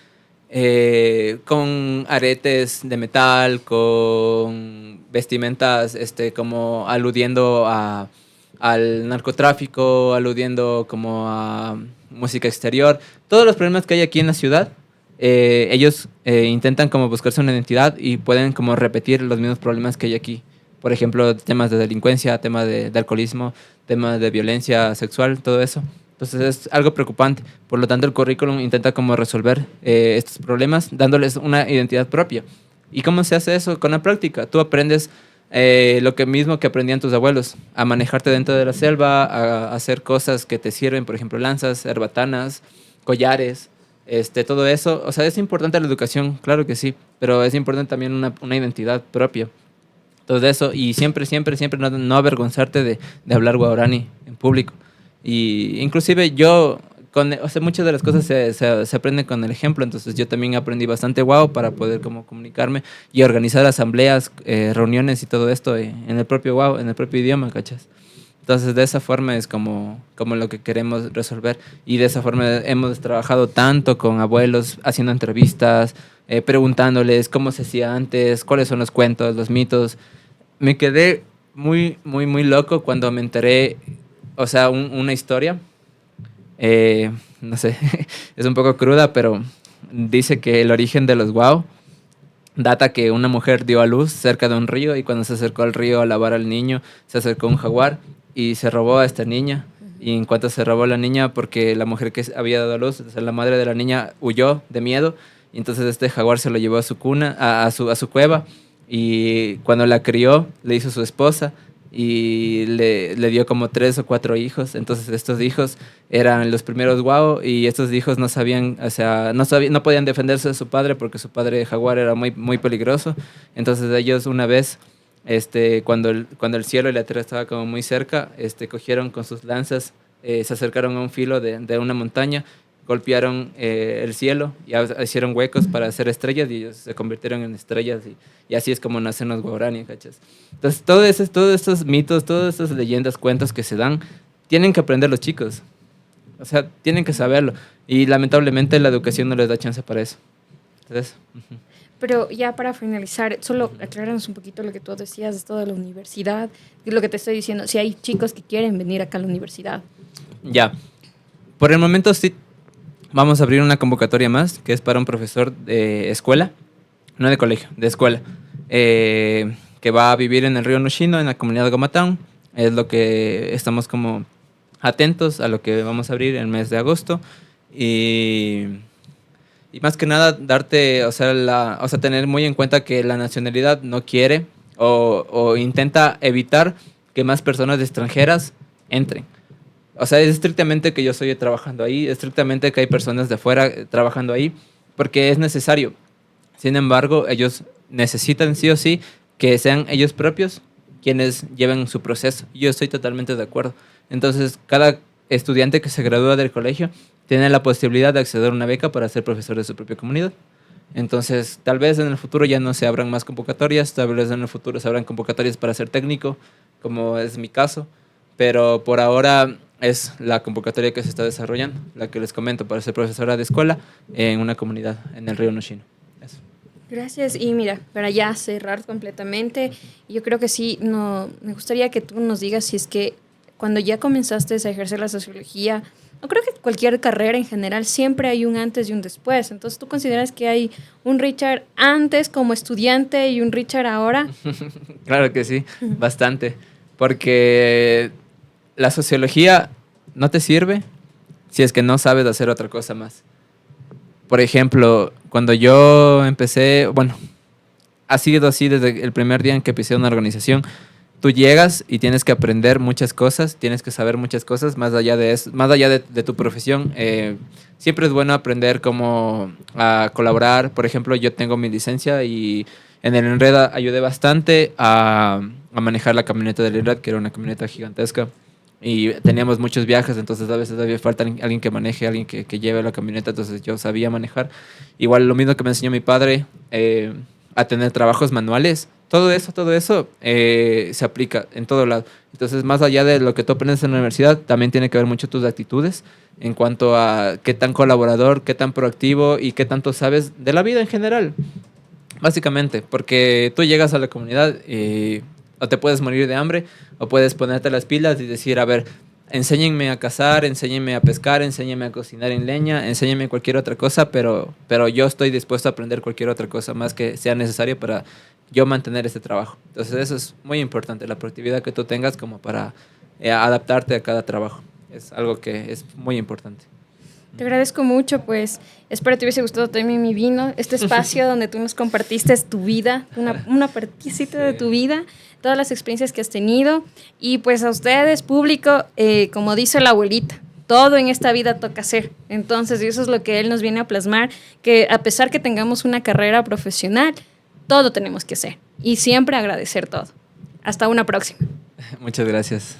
con aretes de metal, con vestimentas como aludiendo al narcotráfico, aludiendo como a música exterior, todos los problemas que hay aquí en la ciudad, ellos intentan como buscarse una identidad y pueden como repetir los mismos problemas que hay aquí. Por ejemplo, temas de delincuencia, temas de alcoholismo, temas de violencia sexual, todo eso. Entonces es algo preocupante. Por lo tanto, el currículum intenta como resolver estos problemas dándoles una identidad propia. ¿Y cómo se hace eso? Con la práctica. Tú aprendes lo que mismo que aprendían tus abuelos, a manejarte dentro de la selva, a hacer cosas que te sirven, por ejemplo, lanzas, herbatanas, collares, todo eso. O sea, es importante la educación, claro que sí, pero es importante también una identidad propia. Todo eso, y siempre no avergonzarte de hablar guaraní en público. Y inclusive yo, muchas de las cosas se aprenden con el ejemplo, entonces yo también aprendí bastante guau para poder como comunicarme y organizar asambleas, reuniones y todo esto en el propio guau, en el propio idioma, ¿cachas? Entonces de esa forma es como lo que queremos resolver, y de esa forma hemos trabajado tanto con abuelos, haciendo entrevistas, preguntándoles cómo se hacía antes, cuáles son los cuentos, los mitos. Me quedé muy loco cuando me enteré, o sea, una historia, no sé, es un poco cruda, pero dice que el origen de los guau data que una mujer dio a luz cerca de un río, y cuando se acercó al río a lavar al niño, se acercó un jaguar y se robó a esta niña. Y en cuanto se robó la niña, porque la mujer que había dado a luz, o sea, la madre de la niña, huyó de miedo, y entonces este jaguar se lo llevó a su cuna, a su cueva, y cuando la crió, le hizo su esposa, y le dio como 3 o 4 hijos. Entonces estos hijos eran los primeros guau, y estos hijos no sabían, o sea, no podían defenderse de su padre porque su padre jaguar era muy peligroso. Entonces ellos una vez, cuando el cielo y la tierra estaban como muy cerca, cogieron con sus lanzas, se acercaron a un filo de una montaña, golpearon el cielo y hicieron huecos para hacer estrellas, y ellos se convirtieron en estrellas, y así es como nacen los guaraní, ¿cachas? Entonces todos estos mitos, todas estas leyendas, cuentos que se dan, tienen que aprender los chicos. O sea, tienen que saberlo, y lamentablemente la educación no les da chance para eso. Entonces, Pero ya para finalizar, solo aclararnos un poquito lo que tú decías de esto de la universidad, y lo que te estoy diciendo, si hay chicos que quieren venir acá a la universidad. ya, por el momento sí. Vamos a abrir una convocatoria más, que es para un profesor de escuela, no de colegio, de escuela, que va a vivir en el río Nushino, en la comunidad de Gomatán. Es lo que estamos como atentos a lo que vamos a abrir el mes de agosto. Y más que nada, tener muy en cuenta que la nacionalidad no quiere o intenta evitar que más personas extranjeras entren. O sea, es estrictamente que yo estoy trabajando ahí, estrictamente que hay personas de afuera trabajando ahí, porque es necesario. Sin embargo, ellos necesitan sí o sí que sean ellos propios quienes lleven su proceso. Yo estoy totalmente de acuerdo. Entonces, cada estudiante que se gradúa del colegio tiene la posibilidad de acceder a una beca para ser profesor de su propia comunidad. Entonces, tal vez en el futuro ya no se abran más convocatorias, tal vez en el futuro se abran convocatorias para ser técnico, como es mi caso, pero por ahora es la convocatoria que se está desarrollando, la que les comento, para ser profesora de escuela en una comunidad en el río Nushino. Eso. Gracias. Y mira, para ya cerrar completamente, yo creo que sí, no, me gustaría que tú nos digas si es que cuando ya comenzaste a ejercer la sociología, no creo que cualquier carrera en general siempre hay un antes y un después. Entonces, ¿tú consideras que hay un Richard antes como estudiante y un Richard ahora? Claro que sí, bastante, porque la sociología no te sirve si es que no sabes hacer otra cosa más. Por ejemplo, cuando yo empecé, bueno, ha sido así desde el primer día en que empecé una organización. Tú llegas y tienes que aprender muchas cosas, tienes que saber muchas cosas más allá de eso, más allá de tu profesión. Siempre es bueno aprender cómo a colaborar. Por ejemplo, yo tengo mi licencia y en el Enreda ayudé bastante a manejar la camioneta del Enred, que era una camioneta gigantesca. Y teníamos muchos viajes, entonces a veces había falta alguien que maneje, alguien que lleve la camioneta, entonces yo sabía manejar. Igual lo mismo que me enseñó mi padre, a tener trabajos manuales. Todo eso se aplica en todo lado. Entonces, más allá de lo que tú aprendes en la universidad, también tiene que ver mucho tus actitudes en cuanto a qué tan colaborador, qué tan proactivo y qué tanto sabes de la vida en general. Básicamente, porque tú llegas a la comunidad y o te puedes morir de hambre o puedes ponerte las pilas y decir, a ver, enséñenme a cazar, enséñenme a pescar, enséñenme a cocinar en leña, enséñenme cualquier otra cosa, pero yo estoy dispuesto a aprender cualquier otra cosa más que sea necesario para yo mantener este trabajo. Entonces eso es muy importante, la proactividad que tú tengas como para adaptarte a cada trabajo. Es algo que es muy importante. Te agradezco mucho, pues espero te hubiese gustado también mi vino, este espacio donde tú nos compartiste tu vida, una partecita de tu vida, todas las experiencias que has tenido y pues a ustedes, público, como dice la abuelita, todo en esta vida toca hacer. Entonces eso es lo que él nos viene a plasmar, que a pesar que tengamos una carrera profesional, todo tenemos que hacer y siempre agradecer todo. Hasta una próxima. Muchas gracias.